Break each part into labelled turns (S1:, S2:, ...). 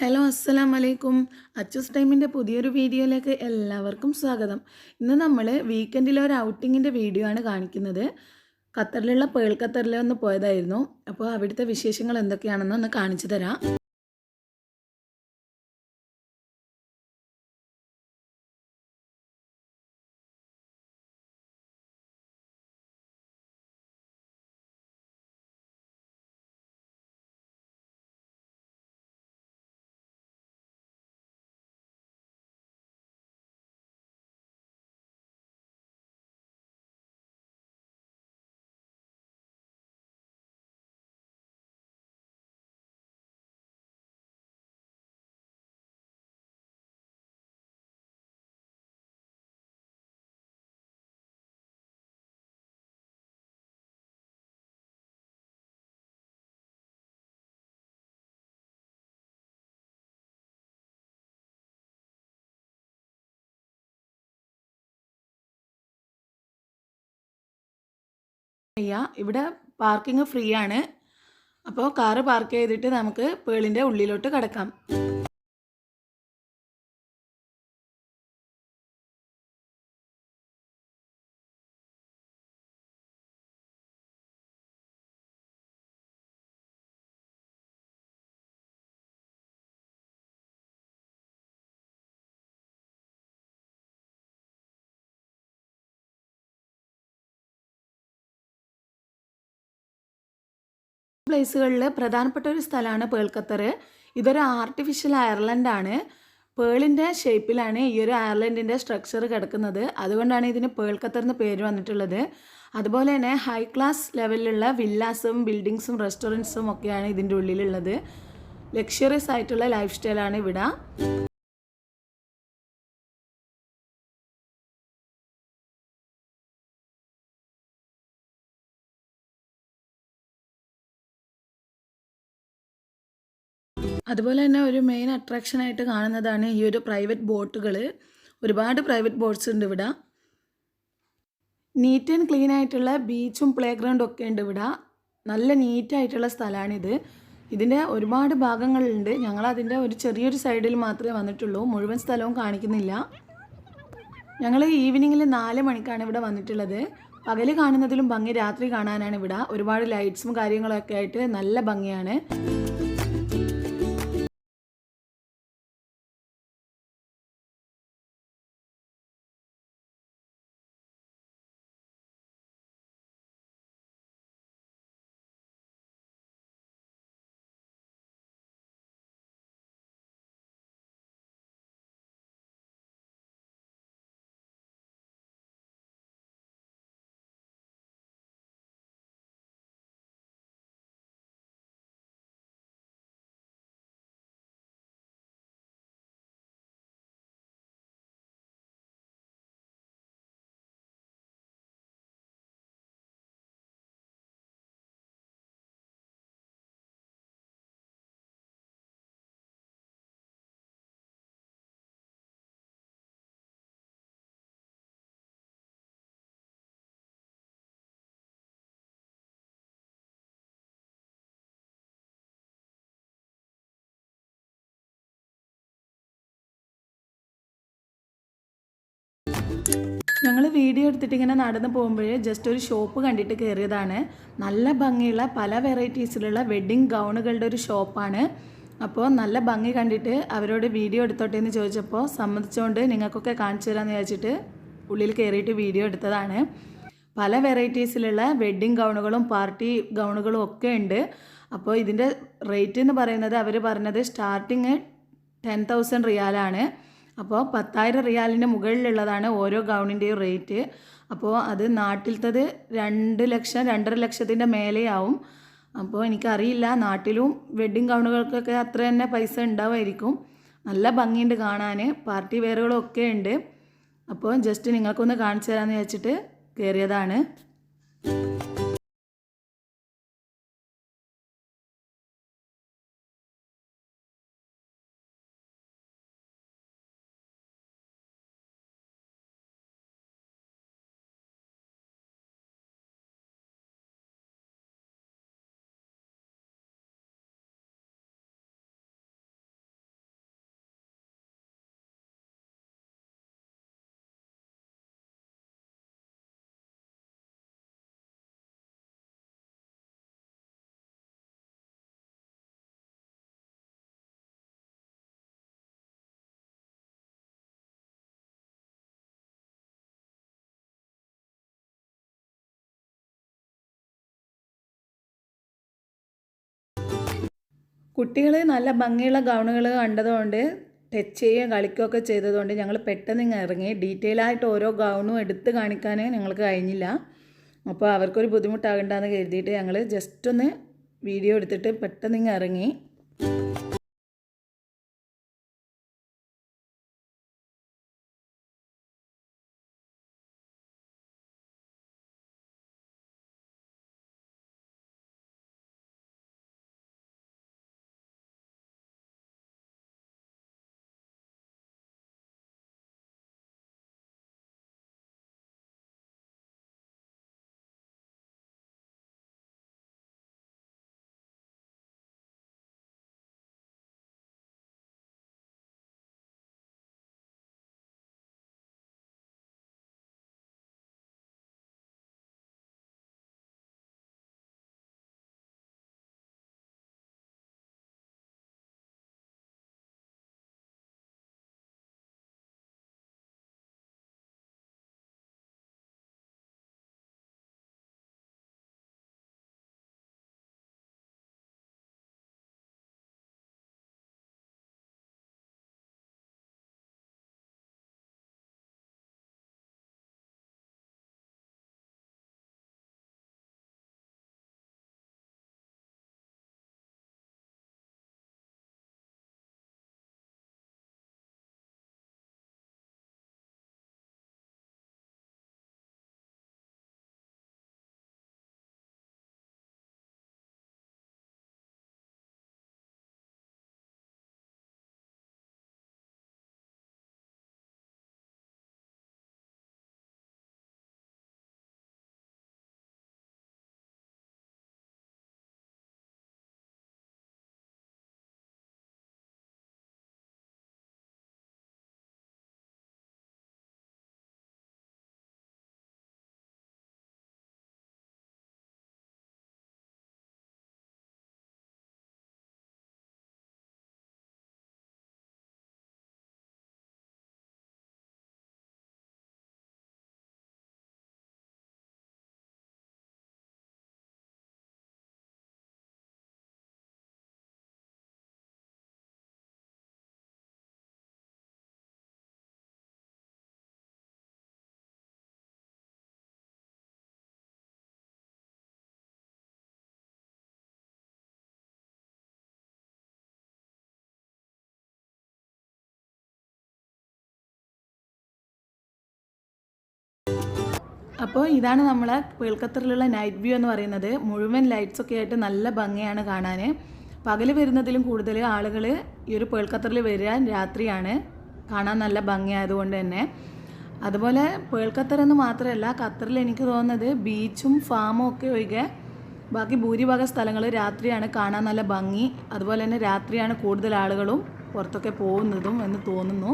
S1: Hello അസ്സലാമു അലൈക്കും. അച്ചൂസ് ടൈമിൻ്റെ പുതിയൊരു വീഡിയോയിലേക്ക് എല്ലാവർക്കും സ്വാഗതം. ഇന്ന് നമ്മൾ വീക്കെൻഡിലെ ഒരു ഔട്ടിങ്ങിൻ്റെ വീഡിയോ ആണ് കാണിക്കുന്നത്. ഖത്തറിലുള്ള പേൾ ഖത്തറിലൊന്ന് പോയതായിരുന്നു. അപ്പോൾ അവിടുത്തെ വിശേഷങ്ങൾ എന്തൊക്കെയാണെന്ന് ഒന്ന് കാണിച്ചു തരാം. ഇവിടെ പാർക്കിംഗ് ഫ്രീ ആണ്. അപ്പോൾ കാറ് പാർക്ക് ചെയ്തിട്ട് നമുക്ക് പേളിൻ്റെ ഉള്ളിലോട്ട് കടക്കാം. പ്ലേസുകളിൽ പ്രധാനപ്പെട്ട ഒരു സ്ഥലമാണ് പേൾ ഖത്തർ. ഇതൊരു ആർട്ടിഫിഷ്യൽ അയർലൻഡ് ആണ്. പേളിൻ്റെ ഷേപ്പിലാണ് ഈ ഒരു അയർലൻഡിൻ്റെ സ്ട്രക്ചർ കിടക്കുന്നത്. അതുകൊണ്ടാണ് ഇതിന് പേൾ ഖത്തർ എന്ന് പേര് വന്നിട്ടുള്ളത്. അതുപോലെ തന്നെ ഹൈ ക്ലാസ് ലെവലിലുള്ള വില്ലാസും ബിൽഡിങ്സും റെസ്റ്റോറൻറ്റ്സും ഒക്കെയാണ് ഇതിൻ്റെ ഉള്ളിലുള്ളത്. ലക്ഷറിയസ് ആയിട്ടുള്ള ലൈഫ് സ്റ്റൈലാണ് ഇവിടെ. അതുപോലെ തന്നെ ഒരു മെയിൻ അട്രാക്ഷനായിട്ട് കാണുന്നതാണ് ഈ ഒരു പ്രൈവറ്റ് ബോട്ടുകൾ. ഒരുപാട് പ്രൈവറ്റ് ബോട്ട്സ് ഉണ്ട് ഇവിടെ. നീറ്റ് ആൻഡ് ക്ലീൻ ആയിട്ടുള്ള ബീച്ചും പ്ലേ ഗ്രൗണ്ടും ഒക്കെ ഉണ്ട് ഇവിടെ. നല്ല നീറ്റായിട്ടുള്ള സ്ഥലമാണിത്. ഇതിൻ്റെ ഒരുപാട് ഭാഗങ്ങളുണ്ട്. ഞങ്ങളതിൻ്റെ ഒരു ചെറിയൊരു സൈഡിൽ മാത്രമേ വന്നിട്ടുള്ളൂ. മുഴുവൻ സ്ഥലവും കാണിക്കുന്നില്ല. ഞങ്ങൾ ഈവനിങ്ങിൽ 4 മണിക്കാണ് ഇവിടെ വന്നിട്ടുള്ളത്. പകൽ കാണുന്നതിലും ഭംഗി രാത്രി കാണാനാണ് ഇവിടെ. ഒരുപാട് ലൈറ്റ്സും കാര്യങ്ങളൊക്കെ ആയിട്ട് നല്ല ഭംഗിയാണ്. ഞങ്ങൾ വീഡിയോ എടുത്തിട്ട് ഇങ്ങനെ നടന്നു പോകുമ്പോൾ ജസ്റ്റ് ഒരു ഷോപ്പ് കണ്ടിട്ട് കയറിയതാണ്. നല്ല ഭംഗിയുള്ള പല വെറൈറ്റീസിലുള്ള വെഡ്ഡിങ് ഗൗണുകളുടെ ഒരു ഷോപ്പാണ്. അപ്പോൾ നല്ല ഭംഗി കണ്ടിട്ട് അവരോട് വീഡിയോ എടുത്തോട്ടെ എന്ന് ചോദിച്ചപ്പോൾ സമ്മതിച്ചുകൊണ്ട് നിങ്ങൾക്കൊക്കെ കാണിച്ചു തരാമെന്ന് ചോദിച്ചിട്ട് ഉള്ളിൽ കയറിയിട്ട് വീഡിയോ എടുത്തതാണ്. പല വെറൈറ്റീസിലുള്ള വെഡ്ഡിങ് ഗൗണുകളും പാർട്ടി ഗൗണുകളും ഒക്കെ ഉണ്ട്. അപ്പോൾ ഇതിൻ്റെ റേറ്റ് എന്ന് പറയുന്നത് അവർ പറഞ്ഞത് സ്റ്റാർട്ടിങ് 10,000 റിയാലാണ്. അപ്പോൾ 10,000 റിയാലിൻ്റെ മുകളിലുള്ളതാണ് ഓരോ ഗൗണിൻ്റെയും റേറ്റ്. അപ്പോൾ അത് നാട്ടിലത്തത് 2 ലക്ഷം 2.5 ലക്ഷത്തിൻ്റെ മേലെയാവും. അപ്പോൾ എനിക്കറിയില്ല, നാട്ടിലും വെഡ്ഡിങ് ഗൗണുകൾക്കൊക്കെ അത്ര തന്നെ പൈസ ഉണ്ടാവുമായിരിക്കും. നല്ല ഭംഗിയുണ്ട് കാണാൻ. പാർട്ടി വെയറുകളും ഒക്കെ ഉണ്ട്. അപ്പോൾ ജസ്റ്റ് നിങ്ങൾക്കൊന്ന് കാണിച്ചു തരാമെന്ന് വെച്ചിട്ട് കയറിയതാണ്. കുട്ടികൾ നല്ല ഭംഗിയുള്ള ഗൗണുകൾ കണ്ടതുകൊണ്ട് ടച്ച് ചെയ്യുകയും കളിക്കുകയൊക്കെ ചെയ്തതുകൊണ്ട് ഞങ്ങൾ പെട്ടെന്ന് ഇങ്ങ് ഇറങ്ങി. ഡീറ്റെയിൽ ആയിട്ട് ഓരോ ഗൗണും എടുത്ത് കാണിക്കാൻ ഞങ്ങൾക്ക് കഴിഞ്ഞില്ല. അപ്പോൾ അവർക്കൊരു ബുദ്ധിമുട്ടാകണ്ടെന്ന് കരുതിയിട്ട് ഞങ്ങൾ ജസ്റ്റ് ഒന്ന് വീഡിയോ എടുത്തിട്ട് പെട്ടെന്ന് ഇങ്ങ് ഇറങ്ങി. അപ്പോൾ ഇതാണ് നമ്മളെ പേൾക്കത്തറിലുള്ള നൈറ്റ് വ്യൂ എന്ന് പറയുന്നത്. മുഴുവൻ ലൈറ്റ്സൊക്കെ ആയിട്ട് നല്ല ഭംഗിയാണ് കാണാൻ. പകൽ വരുന്നതിലും കൂടുതൽ ആളുകൾ ഈ ഒരു പേൾക്കത്തറിൽ വരാൻ രാത്രിയാണ്. കാണാൻ നല്ല ഭംഗിയായതുകൊണ്ട് തന്നെ. അതുപോലെ പേൾക്കത്തർ എന്ന് മാത്രമല്ല, ഖത്തറിൽ എനിക്ക് തോന്നുന്നത് ബീച്ചും ഫാമും ഒക്കെ ഒഴികെ ബാക്കി ഭൂരിഭാഗം സ്ഥലങ്ങൾ രാത്രിയാണ് കാണാൻ നല്ല ഭംഗി. അതുപോലെ തന്നെ രാത്രിയാണ് കൂടുതൽ ആളുകളും പുറത്തൊക്കെ പോകുന്നതും എന്ന് തോന്നുന്നു.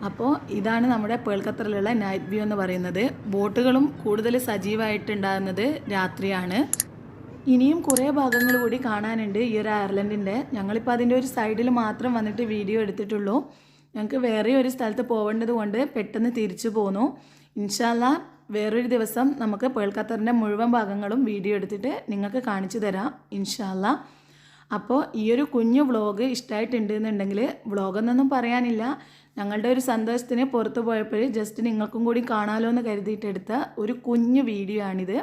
S1: അപ്പോൾ ഇതാണ് നമ്മുടെ പേൾക്കത്തറിലുള്ള നൈറ്റ് വ്യൂ എന്ന് പറയുന്നത്. ബോട്ടുകളും കൂടുതൽ സജീവമായിട്ടുണ്ടാകുന്നത് രാത്രിയാണ്. ഇനിയും കുറേ ഭാഗങ്ങൾ കൂടി കാണാനുണ്ട് ഈ ഒരു അയർലൻഡിൻ്റെ. ഞങ്ങളിപ്പോൾ അതിൻ്റെ ഒരു സൈഡിൽ മാത്രം വന്നിട്ട് വീഡിയോ എടുത്തിട്ടുള്ളൂ. ഞങ്ങൾക്ക് വേറെ ഒരു സ്ഥലത്ത് പോകേണ്ടത് കൊണ്ട് പെട്ടെന്ന് തിരിച്ചു പോന്നു. ഇൻഷാ അല്ലാഹ് വേറൊരു ദിവസം നമുക്ക് പേൾക്കത്തറിൻ്റെ മുഴുവൻ ഭാഗങ്ങളും വീഡിയോ എടുത്തിട്ട് നിങ്ങൾക്ക് കാണിച്ചു തരാം ഇൻഷാ അല്ലാഹ്. അപ്പോൾ ഈ ഒരു കുഞ്ഞു വ്ളോഗ് ഇഷ്ടമായിട്ടുണ്ട് എന്നുണ്ടെങ്കിൽ, വ്ളോഗെന്നൊന്നും പറയാനില്ല, ഞങ്ങളുടെ ഒരു സന്തോഷത്തിന് പുറത്ത് പോയപ്പോൾ ജസ്റ്റ് നിങ്ങൾക്കും കൂടി കാണാമല്ലോ എന്ന് കരുതിയിട്ടെടുത്ത ഒരു കുഞ്ഞു വീഡിയോ ആണിത്.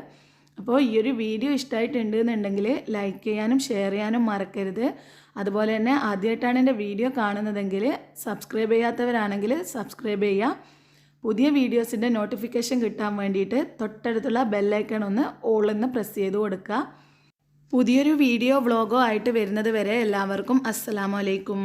S1: അപ്പോൾ ഈ ഒരു വീഡിയോ ഇഷ്ടമായിട്ടുണ്ട് എന്നുണ്ടെങ്കിൽ ലൈക്ക് ചെയ്യാനും ഷെയർ ചെയ്യാനും മറക്കരുത്. അതുപോലെ തന്നെ ആദ്യമായിട്ടാണ് എൻ്റെ വീഡിയോ കാണുന്നതെങ്കിൽ സബ്സ്ക്രൈബ് ചെയ്യാത്തവരാണെങ്കിൽ സബ്സ്ക്രൈബ് ചെയ്യുക. പുതിയ വീഡിയോസിൻ്റെ നോട്ടിഫിക്കേഷൻ കിട്ടാൻ വേണ്ടിയിട്ട് തൊട്ടടുത്തുള്ള ബെല്ലൈക്കൺ ഒന്ന് ഓളെന്ന് പ്രസ് ചെയ്ത് കൊടുക്കുക. പുതിയൊരു വീഡിയോ വ്ളോഗോ ആയിട്ട് വരുന്നത് വരെ എല്ലാവർക്കും അസ്സലാമു അലൈക്കും.